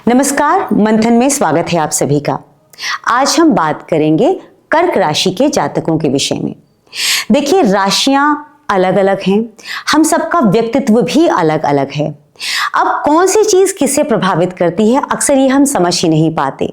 नमस्कार, मंथन में स्वागत है आप सभी का। आज हम बात करेंगे कर्क राशि के जातकों के विषय में। देखिए, राशियां अलग अलग हैं, हम सबका व्यक्तित्व भी अलग अलग है। अब कौन सी चीज किसे प्रभावित करती है, अक्सर ये हम समझ ही नहीं पाते।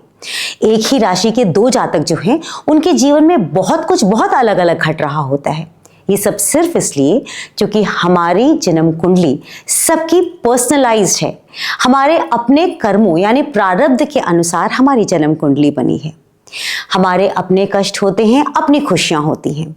एक ही राशि के दो जातक जो हैं, उनके जीवन में बहुत अलग अलग घट रहा होता है। ये सब सिर्फ इसलिए क्योंकि हमारी जन्म कुंडली सबकी पर्सनलाइज्ड है। हमारे अपने कर्मों यानी प्रारब्ध के अनुसार हमारी जन्म कुंडली बनी है। हमारे अपने कष्ट होते हैं, अपनी खुशियां होती हैं,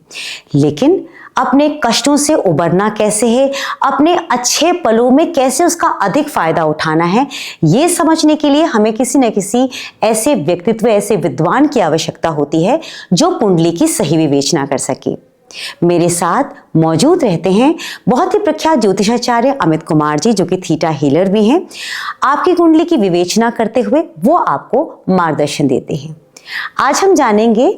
लेकिन अपने कष्टों से उबरना कैसे है, अपने अच्छे पलों में कैसे उसका अधिक फायदा उठाना है, ये समझने के लिए हमें किसी न किसी ऐसे व्यक्तित्व, ऐसे विद्वान की आवश्यकता होती है जो कुंडली की सही विवेचना कर सके। मेरे साथ मौजूद रहते हैं बहुत ही प्रख्यात ज्योतिषाचार्य अमित कुमार जी, जो कि थीटा हीलर भी हैं। आपकी कुंडली की विवेचना करते हुए वो आपको मार्गदर्शन देते हैं। आज हम जानेंगे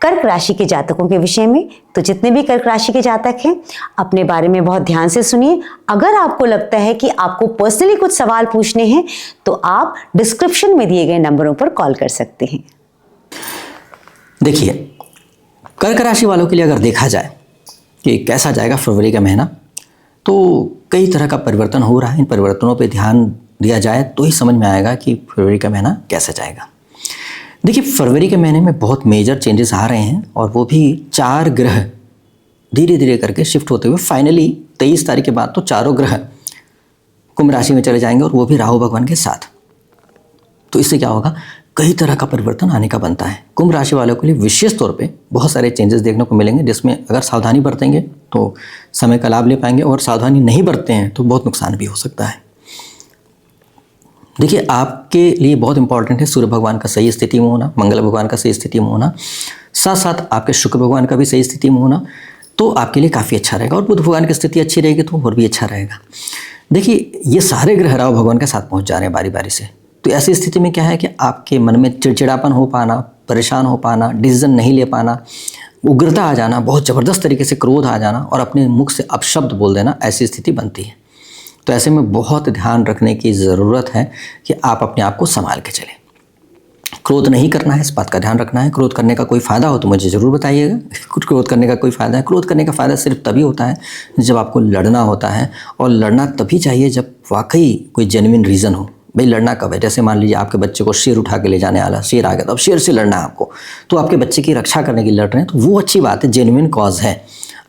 कर्क राशि के जातकों के विषय में। तो जितने भी कर्क राशि के जातक हैं, अपने बारे में बहुत ध्यान से सुनिए। अगर आपको लगता है कि आपको पर्सनली कुछ सवाल पूछने हैं तो आप डिस्क्रिप्शन में दिए गए नंबरों पर कॉल कर सकते हैं। देखिए, कर्क राशि वालों के लिए अगर देखा जाए कि कैसा जाएगा फरवरी का महीना, तो कई तरह का परिवर्तन हो रहा है। इन परिवर्तनों पे ध्यान दिया जाए तो ही समझ में आएगा कि फरवरी का महीना कैसा जाएगा। देखिए, फरवरी के महीने में बहुत मेजर चेंजेस आ रहे हैं, और वो भी 4 ग्रह धीरे धीरे करके शिफ्ट होते हुए फाइनली 23 तारीख के बाद तो चारों ग्रह कुंभ राशि में चले जाएंगे, और वो भी राहु भगवान के साथ। तो इससे क्या होगा, कई तरह का परिवर्तन आने का बनता है। कुंभ राशि वालों के लिए विशेष तौर पे बहुत सारे चेंजेस देखने को मिलेंगे, जिसमें अगर सावधानी बरतेंगे तो समय का लाभ ले पाएंगे, और सावधानी नहीं बरतते हैं तो बहुत नुकसान भी हो सकता है। देखिए, आपके लिए बहुत इंपॉर्टेंट है सूर्य भगवान का सही स्थिति में होना, मंगल भगवान का सही स्थिति में होना, साथ साथ आपके शुक्र भगवान का भी सही स्थिति में होना, तो आपके लिए काफ़ी अच्छा रहेगा। और बुध भगवान की स्थिति अच्छी रहेगी तो और भी अच्छा रहेगा। देखिए, ये सारे ग्रह राहु भगवान के साथ पहुँच जा रहे हैं बारी बारी से। तो ऐसी स्थिति में क्या है कि आपके मन में चिड़चिड़ापन हो पाना, परेशान हो पाना, डिसीजन नहीं ले पाना, उग्रता आ जाना, बहुत ज़बरदस्त तरीके से क्रोध आ जाना और अपने मुख से अपशब्द बोल देना, ऐसी स्थिति बनती है। तो ऐसे में बहुत ध्यान रखने की ज़रूरत है कि आप अपने आप को संभाल के चलें। क्रोध नहीं करना है, इस बात का ध्यान रखना है। क्रोध करने का कोई फ़ायदा हो तो मुझे ज़रूर बताइएगा। कुछ क्रोध करने का कोई फ़ायदा है? क्रोध करने का फ़ायदा सिर्फ तभी होता है जब आपको लड़ना होता है, और लड़ना तभी चाहिए जब वाकई कोई जेन्युइन रीज़न हो। भाई, लड़ना कब है? जैसे मान लीजिए आपके बच्चे को शेर उठा के ले जाने वाला, शेर आ गया तो अब शेर से लड़ना है आपको, तो आपके बच्चे की रक्षा करने के लिए लड़ रहे हैं, तो वो अच्छी बात है, जेन्युइन कॉज है।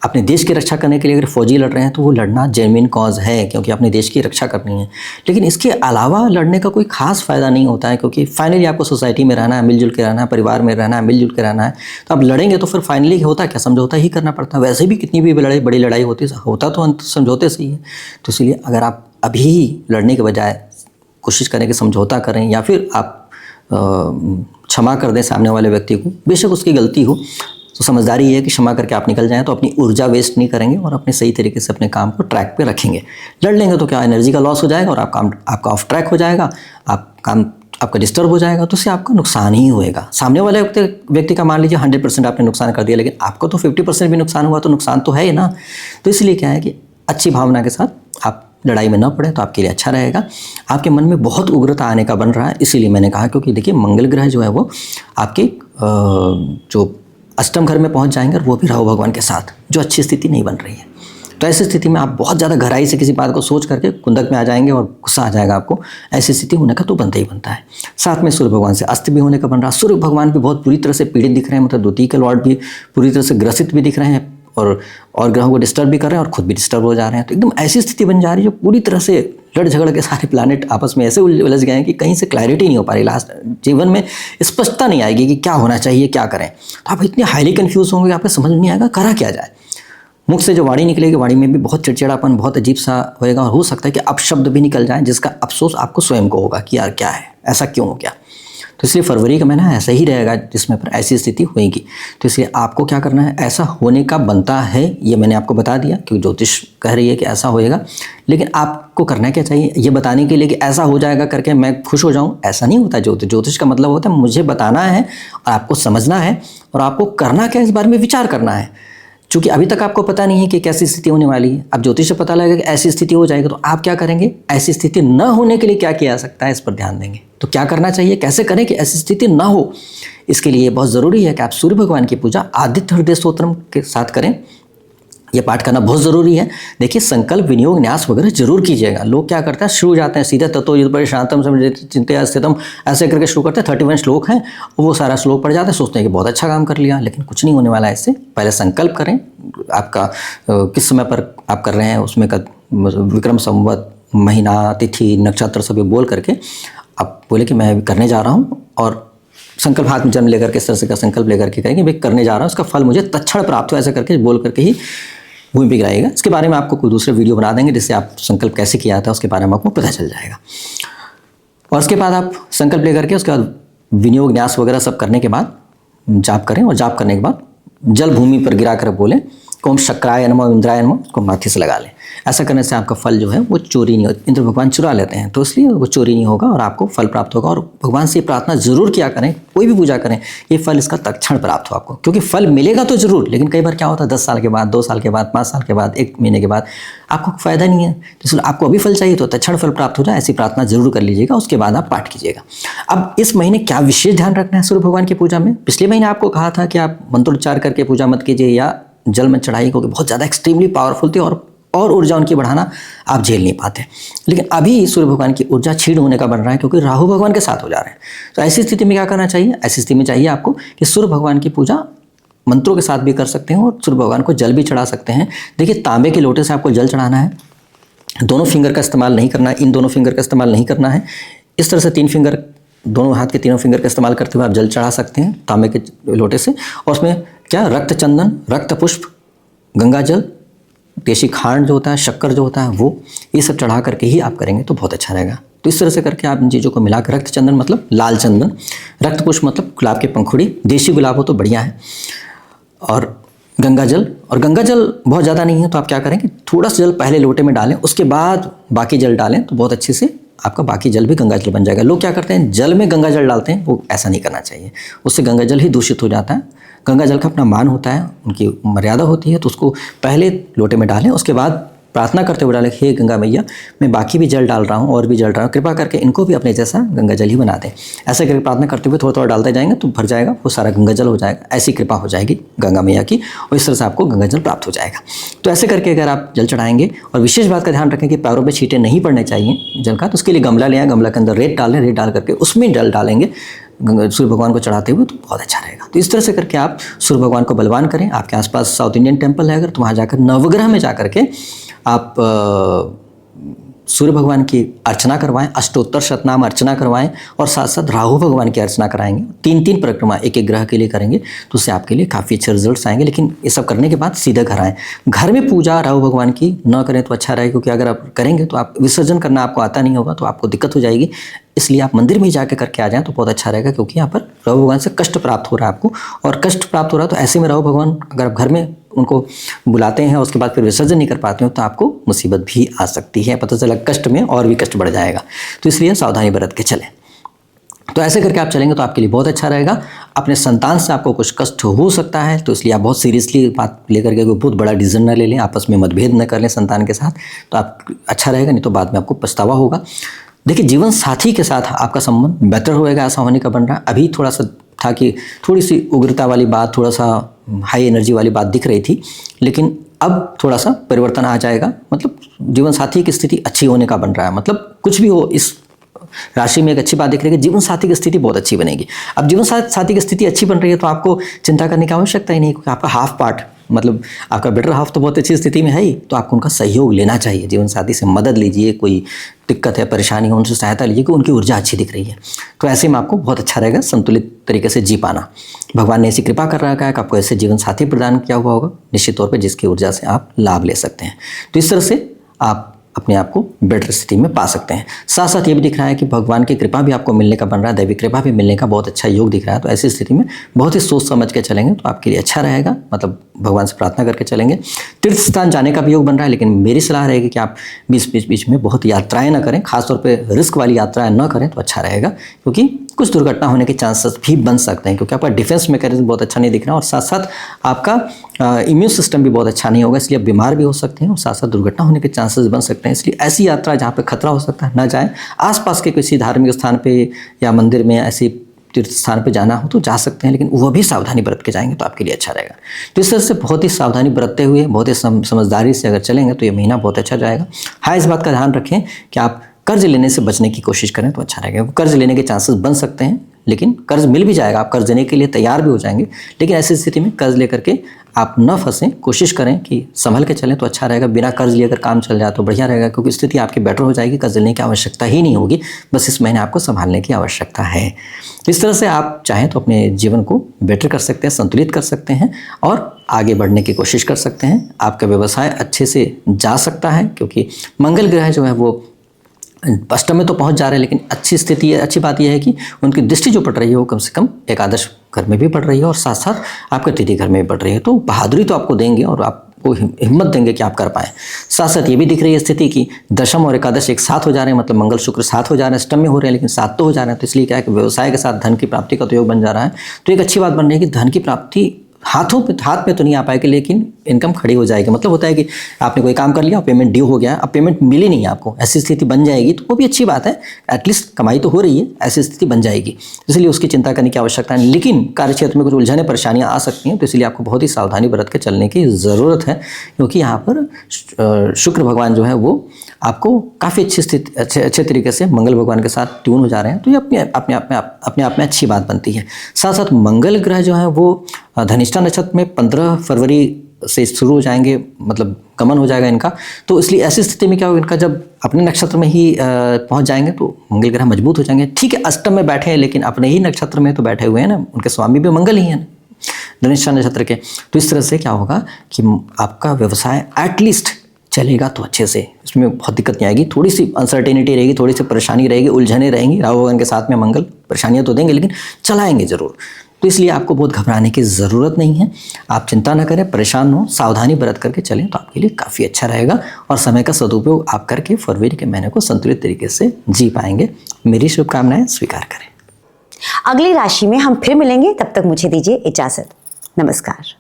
अपने देश की रक्षा करने के लिए अगर फौजी लड़ रहे हैं तो वो लड़ना जेन्युइन कॉज है, क्योंकि अपने देश की रक्षा करनी है। लेकिन इसके अलावा लड़ने का कोई खास फ़ायदा नहीं होता है, क्योंकि फाइनली आपको सोसाइटी में रहना है, मिलजुल के रहना है, परिवार में रहना है, मिलजुल के रहना है। तो आप लड़ेंगे तो फिर फाइनली होता क्या, समझौता ही करना पड़ता है। वैसे भी कितनी भी बड़ी लड़ाई होती है, होता तो अंत समझौते से ही है। तो इसलिए अगर आप अभी लड़ने के बजाय कोशिश करें कि समझौता करें, या फिर आप क्षमा कर दें सामने वाले व्यक्ति को, बेशक उसकी गलती हो, तो समझदारी ये है कि क्षमा करके आप निकल जाएं, तो अपनी ऊर्जा वेस्ट नहीं करेंगे और अपने सही तरीके से अपने काम को ट्रैक पे रखेंगे। लड़ लेंगे तो क्या, एनर्जी का लॉस हो जाएगा और आपका ऑफ ट्रैक हो जाएगा, आपका डिस्टर्ब हो जाएगा, तो उससे आपका नुकसान ही होएगा। सामने वाले व्यक्ति का मान लीजिए 100% आपने नुकसान कर दिया, लेकिन आपको तो 50% भी नुकसान हुआ, तो नुकसान तो है ही ना। तो इसलिए क्या है कि अच्छी भावना के साथ आप लड़ाई में न पड़े तो आपके लिए अच्छा रहेगा। आपके मन में बहुत उग्रता आने का बन रहा है, इसीलिए मैंने कहा, क्योंकि देखिए मंगल ग्रह जो है वो आपके जो अष्टम घर में पहुंच जाएंगे, और वो भी राहु भगवान के साथ, जो अच्छी स्थिति नहीं बन रही है। तो ऐसी स्थिति में आप बहुत ज़्यादा गहराई से किसी बात को सोच करके कुंदक में आ जाएंगे और गुस्सा आ जाएगा आपको। ऐसी स्थिति होने का तो बनता ही बनता है। साथ में सूर्य भगवान से अस्त भी होने का बन रहा है। सूर्य भगवान भी बहुत बुरी तरह से पीड़ित दिख रहे हैं, मतलब द्वितीय के लॉर्ड भी पूरी तरह से ग्रसित भी दिख रहे हैं, और ग्रहों को डिस्टर्ब भी कर रहे हैं और खुद भी डिस्टर्ब हो जा रहे हैं। तो एकदम ऐसी स्थिति बन जा रही है जो पूरी तरह से लड़ झगड़ के सारे प्लैनेट आपस में ऐसे उलझ गए हैं कि कहीं से क्लैरिटी नहीं हो पा रही। लास्ट जीवन में स्पष्टता नहीं आएगी कि क्या होना चाहिए, क्या करें। तो आप इतने हाईली कंफ्यूज होंगे कि आपको समझ नहीं आएगा करा क्या जाए। मुख से जो वाणी निकलेगी, वाणी में भी बहुत चिड़चिड़ापन, बहुत अजीब सा होएगा, और हो सकता है कि अपशब्द भी निकल जाए, जिसका अफसोस आपको स्वयं को होगा कि यार क्या है, ऐसा क्यों हो गया। तो इसलिए फरवरी का महीना ऐसा ही रहेगा जिसमें पर ऐसी स्थिति होगी। तो इसलिए आपको क्या करना है, ऐसा होने का बनता है, ये मैंने आपको बता दिया, क्योंकि ज्योतिष कह रही है कि ऐसा होएगा। लेकिन आपको करना क्या चाहिए, ये बताने के लिए कि ऐसा हो जाएगा करके मैं खुश हो जाऊं, ऐसा नहीं होता। ज्योतिष का मतलब होता है मुझे बताना है और आपको समझना है, और आपको करना क्या, इस बारे में विचार करना है। क्योंकि अभी तक आपको पता नहीं है कि कैसी स्थिति होने वाली है। अब ज्योतिष से पता लगेगा कि ऐसी स्थिति हो जाएगी तो आप क्या करेंगे, ऐसी स्थिति न होने के लिए क्या किया जा सकता है, इस पर ध्यान देंगे। तो क्या करना चाहिए, कैसे करें कि ऐसी स्थिति ना हो, इसके लिए बहुत ज़रूरी है कि आप सूर्य भगवान की पूजा आदित्य हृदय स्तोत्रम के साथ करें। ये पाठ करना बहुत ज़रूरी है। देखिए, संकल्प, विनियोग, न्यास वगैरह जरूर कीजिएगा। लोग क्या करते हैं, शुरू जाते हैं सीधे ततो युद्धपरि शांतम चिंतया स्थितम ऐसे करके शुरू करते हैं। 31 श्लोक हैं, वो सारा श्लोक पढ़ जाते हैं, सोचते हैं कि बहुत अच्छा काम कर लिया, लेकिन कुछ नहीं होने वाला है इससे। पहले संकल्प करें, आपका किस समय पर आप कर रहे हैं उसमें का विक्रम संवत, महीना, तिथि, नक्षत्र सभी बोल करके आप बोले कि मैं करने जा रहा हूँ, और संकल्प हाथ में जन्म लेकर के, इस तरह से का संकल्प लेकर के करेंगे, भाई करने जा रहा हूँ, उसका फल मुझे तत्क्षण प्राप्त हो, ऐसा करके बोल करके ही भूमि पे गिराएगा। इसके बारे में आपको कोई दूसरे वीडियो बना देंगे जिससे आप संकल्प कैसे किया था उसके बारे में आपको पता चल जाएगा। और उसके बाद आप संकल्प लेकर के उसके बाद विनियोग, न्यास वगैरह सब करने के बाद जाप करें, और जाप करने के बाद जल भूमि पर गिरा कर बोलें ओम शक्राय नमः, इंद्राय नमः, उसको माथे से लगा लें। ऐसा करने से आपका फल जो है वो चोरी नहीं होता। इंद्र भगवान चुरा लेते हैं, तो इसलिए वो चोरी नहीं होगा और आपको फल प्राप्त होगा। और भगवान से प्रार्थना जरूर किया करें, कोई भी पूजा करें, ये फल इसका तत्क्षण प्राप्त हो आपको, क्योंकि फल मिलेगा तो जरूर, लेकिन कई बार क्या होता है 10 साल के बाद, 2 साल के बाद, 5 साल के बाद, 1 महीने के बाद आपको फायदा नहीं है। तो आपको अभी फल चाहिए तो तत्क्षण फल प्राप्त हो जाए, ऐसी प्रार्थना जरूर कर लीजिएगा। उसके बाद आप पाठ कीजिएगा। अब इस महीने क्या विशेष ध्यान रखना है सूर्य भगवान की पूजा में। पिछले महीने आपको कहा था कि आप मंत्रोच्चार करके पूजा मत कीजिए या जल में चढ़ाई, क्योंकि बहुत ज़्यादा एक्सट्रीमली पावरफुल थी और ऊर्जा उनकी बढ़ाना आप झेल नहीं पाते। लेकिन अभी सूर्य भगवान की ऊर्जा क्षीण होने का बन रहा है, क्योंकि राहु भगवान के साथ हो जा रहे हैं। तो ऐसी स्थिति में क्या करना चाहिए, ऐसी स्थिति में चाहिए आपको कि सूर्य भगवान की पूजा मंत्रों के साथ भी कर सकते हैं और सूर्य भगवान को जल भी चढ़ा सकते हैं। देखिए, तांबे के लोटे से आपको जल चढ़ाना है, दोनों फिंगर का इस्तेमाल नहीं करना है, इन दोनों फिंगर का इस्तेमाल नहीं करना है। इस तरह से 3 फिंगर, दोनों हाथ के तीनों फिंगर का इस्तेमाल करते हुए आप जल चढ़ा सकते हैं तांबे के लोटे से। और उसमें क्या, रक्त चंदन, रक्त पुष्प, गंगा जल, देशी खांड जो होता है, शक्कर जो होता है, वो ये सब चढ़ा करके ही आप करेंगे तो बहुत अच्छा रहेगा। तो इस तरह से करके आप इन चीज़ों को मिलाकर, रक्त चंदन मतलब लाल चंदन, रक्त पुष्प मतलब गुलाब की पंखुड़ी, देशी गुलाब हो तो बढ़िया है, और गंगा जल। और गंगा जल बहुत ज़्यादा नहीं है तो आप क्या करेंगे, थोड़ा सा जल पहले लोटे में डालें, उसके बाद बाकी जल डालें, तो बहुत अच्छे से आपका बाकी जल भी गंगा जल बन जाएगा। लोग क्या करते हैं, जल में गंगा जल डालते हैं, वो ऐसा नहीं करना चाहिए, उससे गंगा जल ही दूषित हो जाता है। गंगा जल का अपना मान होता है, उनकी मर्यादा होती है, तो उसको पहले लोटे में डालें, उसके बाद प्रार्थना करते हुए डालें, हे गंगा मैया, मैं बाकी भी जल डाल रहा हूँ और भी जल रहा हूँ, कृपा करके इनको भी अपने जैसा गंगा जल ही बना दें। ऐसे करके प्रार्थना करते हुए थोड़ा थोड़ा डालते जाएंगे तो भर जाएगा, वो सारा गंगा जल हो जाएगा। ऐसी कृपा हो जाएगी गंगा मैया की, और इस तरह से आपको गंगा जल प्राप्त हो जाएगा। तो ऐसे करके अगर आप जल चढ़ाएंगे, और विशेष बात का ध्यान रखें कि पैरों पर छींटे नहीं पड़ने चाहिए जल का, तो उसके लिए गमला ले आए, गमला के अंदर रेत डालें, रेत डाल करके उसमें जल डालेंगे सूर्य भगवान को चढ़ाते हुए, तो बहुत अच्छा रहेगा। तो इस तरह से करके आप सूर्य भगवान को बलवान करें। आपके आसपास साउथ इंडियन टेम्पल है अगर, तो वहाँ जाकर नवग्रह में जाकर के आप सूर्य भगवान की अर्चना करवाएं, अष्टोत्तर शतनाम अर्चना करवाएं, और साथ साथ राहु भगवान की अर्चना कराएंगे। 3-3 परिक्रमा एक एक ग्रह के लिए करेंगे, तो उससे आपके लिए काफ़ी अच्छे रिजल्ट्स आएंगे। लेकिन ये सब करने के बाद सीधे घर आएँ। घर में पूजा राहु भगवान की न करें तो अच्छा रहेगा, क्योंकि अगर आप करेंगे तो आप विसर्जन करना आपको आता नहीं होगा, तो आपको दिक्कत हो जाएगी। इसलिए आप मंदिर में ही जाके करके आ जाएं तो बहुत अच्छा रहेगा, क्योंकि यहाँ पर राहु भगवान से कष्ट प्राप्त हो रहा है आपको, और कष्ट प्राप्त हो रहा है तो ऐसे में राहु भगवान अगर आप घर में उनको बुलाते हैं, उसके बाद फिर विसर्जन नहीं कर पाते हो, तो आपको मुसीबत भी आ सकती है। पता चला कष्ट में और भी कष्ट बढ़ जाएगा, तो इसलिए सावधानी बरत के चलें। तो ऐसे करके आप चलेंगे तो आपके लिए बहुत अच्छा रहेगा। अपने संतान से आपको कुछ कष्ट हो सकता है, तो इसलिए आप बहुत सीरियसली बात लेकर के कोई बहुत बड़ा डिसीजन न ले लें, आपस में मतभेद न कर लें संतान के साथ, तो आप अच्छा रहेगा। नहीं तो बाद में आपको पछतावा होगा। देखिए, जीवन साथी के साथ आपका संबंध बेहतर होएगा, ऐसा होने का बन रहा है। अभी थोड़ा सा था कि थोड़ी सी उग्रता वाली बात, थोड़ा सा हाई एनर्जी वाली बात दिख रही थी, लेकिन अब थोड़ा सा परिवर्तन आ जाएगा। मतलब जीवन साथी की स्थिति अच्छी होने का बन रहा है। मतलब कुछ भी हो, इस राशि में एक अच्छी बात दिख रही है कि जीवन साथी की स्थिति बहुत अच्छी बनेगी। अब जीवन साथी की स्थिति अच्छी बन रही है तो आपको चिंता करने की आवश्यकता ही नहीं, क्योंकि आपका हाफ पार्ट, मतलब आपका बेटर हाफ तो बहुत अच्छी स्थिति में है ही, तो आपको उनका सहयोग लेना चाहिए। जीवन साथी से मदद लीजिए, कोई दिक्कत है, परेशानी हो, उनसे सहायता लीजिए, कि उनकी ऊर्जा अच्छी दिख रही है। तो ऐसे में आपको बहुत अच्छा रहेगा संतुलित तरीके से जी पाना। भगवान ने ऐसी कृपा कर रखा है कि आपको ऐसे जीवन साथी प्रदान किया हुआ होगा निश्चित तौर पर, जिसकी ऊर्जा से आप लाभ ले सकते हैं। तो इस तरह से आप अपने आप को बेटर स्थिति में पा सकते हैं। साथ साथ ये भी दिख रहा है कि भगवान की कृपा भी आपको मिलने का बन रहा है, दैविक कृपा भी मिलने का बहुत अच्छा योग दिख रहा है। तो ऐसी स्थिति में बहुत ही सोच समझ के चलेंगे तो आपके लिए अच्छा रहेगा। मतलब भगवान से प्रार्थना करके चलेंगे। तीर्थ स्थान जाने का भी योग बन रहा है, लेकिन मेरी सलाह रहेगी कि आप बीच में बहुत यात्राएं ना करें, खासतौर पर रिस्क वाली यात्राएं न करें तो अच्छा रहेगा, क्योंकि कुछ दुर्घटना होने के चांसेस भी बन सकते हैं, क्योंकि आपका डिफेंस मैकेनिज्म बहुत अच्छा नहीं दिख रहा, और साथ साथ आपका इम्यून सिस्टम भी बहुत अच्छा नहीं होगा, इसलिए आप बीमार भी हो सकते हैं और साथ साथ दुर्घटना होने के चांसेस बन सकते हैं। इसलिए ऐसी यात्रा जहाँ पे खतरा हो सकता है ना जाएं। आसपास के किसी धार्मिक स्थान पे या मंदिर में, ऐसी तीर्थ स्थान पे जाना हो तो जा सकते हैं, लेकिन वह भी सावधानी बरत के जाएंगे तो आपके लिए अच्छा रहेगा। तो इस तरह से बहुत ही सावधानी बरतते हुए, बहुत ही समझदारी से अगर चलेंगे तो ये महीना बहुत अच्छा जाएगा। हाँ, इस बात का ध्यान रखें कि आप कर्ज लेने से बचने की कोशिश करें तो अच्छा रहेगा। कर्ज लेने के चांसेस बन सकते हैं, लेकिन कर्ज मिल भी जाएगा, आप कर्ज देने के लिए तैयार भी हो जाएंगे, लेकिन ऐसी स्थिति में कर्ज लेकर के आप न फंसें, कोशिश करें कि संभल के चलें तो अच्छा रहेगा। बिना कर्ज लिए अगर काम चल जाए तो बढ़िया रहेगा, क्योंकि स्थिति आपकी बेटर हो जाएगी, कर्ज लेने की आवश्यकता ही नहीं होगी, बस इस महीने आपको संभालने की आवश्यकता है। इस तरह से आप चाहें तो अपने जीवन को बेटर कर सकते हैं, संतुलित कर सकते हैं और आगे बढ़ने की कोशिश कर सकते हैं। आपका व्यवसाय अच्छे से जा सकता है, क्योंकि मंगल ग्रह जो है वो अष्टम में तो पहुंच जा रहे हैं, लेकिन अच्छी स्थिति है। अच्छी बात यह है कि उनकी दृष्टि जो पड़ रही है वो कम से कम एकादश घर में भी पड़ रही है और साथ साथ आपके तृतीय घर में भी पड़ रही है, तो बहादुरी तो आपको देंगे और आपको हिम्मत देंगे कि आप कर पाएँ। साथ साथ ये भी दिख रही है स्थिति कि दशम और एकादश एक साथ हो जा रहे हैं, मतलब मंगल शुक्र साथ हो जा रहे हैं, अष्टम में हो रहे हैं लेकिन साथ तो हो जा रहे हैं, तो इसलिए क्या है कि व्यवसाय के साथ धन की प्राप्ति का तो योग बन जा रहा है। तो एक अच्छी बात बन रही है कि धन की प्राप्ति हाथ में तो नहीं आ पाएगी, लेकिन इनकम खड़ी हो जाएगी। मतलब होता है कि आपने कोई काम कर लिया, पेमेंट ड्यू हो गया, अब पेमेंट मिली नहीं आपको, ऐसी स्थिति बन जाएगी, तो वो भी अच्छी बात है, एटलीस्ट कमाई तो हो रही है, ऐसी स्थिति बन जाएगी, इसलिए उसकी चिंता करने की आवश्यकता नहीं। लेकिन कार्यक्षेत्र में कुछ उलझने परेशानियां आ सकती हैं, तो इसलिए आपको बहुत ही सावधानी बरत के चलने की ज़रूरत है, क्योंकि यहाँ पर शुक्र भगवान जो है वो आपको काफ़ी अच्छे तरीके से मंगल भगवान के साथ ट्यून हो जा रहे हैं, तो ये अपने आप में अच्छी बात बनती है। साथ साथ मंगल ग्रह जो है वो धनिष्ठा नक्षत्र में 15 फरवरी से शुरू हो जाएंगे, मतलब गमन हो जाएगा इनका, तो इसलिए ऐसी स्थिति में क्या होगा, इनका जब अपने नक्षत्र में ही पहुंच जाएंगे तो मंगल ग्रह मजबूत हो जाएंगे। ठीक है, अष्टम में बैठे हैं लेकिन अपने ही नक्षत्र में तो बैठे हुए हैं ना, उनके स्वामी भी मंगल ही हैं धनिष्ठा नक्षत्र के, तो इस तरह से क्या होगा कि आपका व्यवसाय एटलीस्ट चलेगा तो अच्छे से, इसमें बहुत दिक्कत नहीं आएगी। थोड़ी सी अनसर्टेनिटी रहेगी, थोड़ी सी परेशानी रहेगी, उलझने रहेंगी, राहु भगवान के साथ में मंगल परेशानियां तो देंगे लेकिन चलाएंगे ज़रूर, तो इसलिए आपको बहुत घबराने की ज़रूरत नहीं है। आप चिंता न करें, परेशान हो, सावधानी बरत करके चलें तो आपके लिए काफ़ी अच्छा रहेगा और समय का सदुपयोग आप करके फरवरी के महीने को संतुलित तरीके से जी पाएंगे। मेरी शुभकामनाएं स्वीकार करें। अगली राशि में हम फिर मिलेंगे, तब तक मुझे दीजिए इजाज़त। नमस्कार।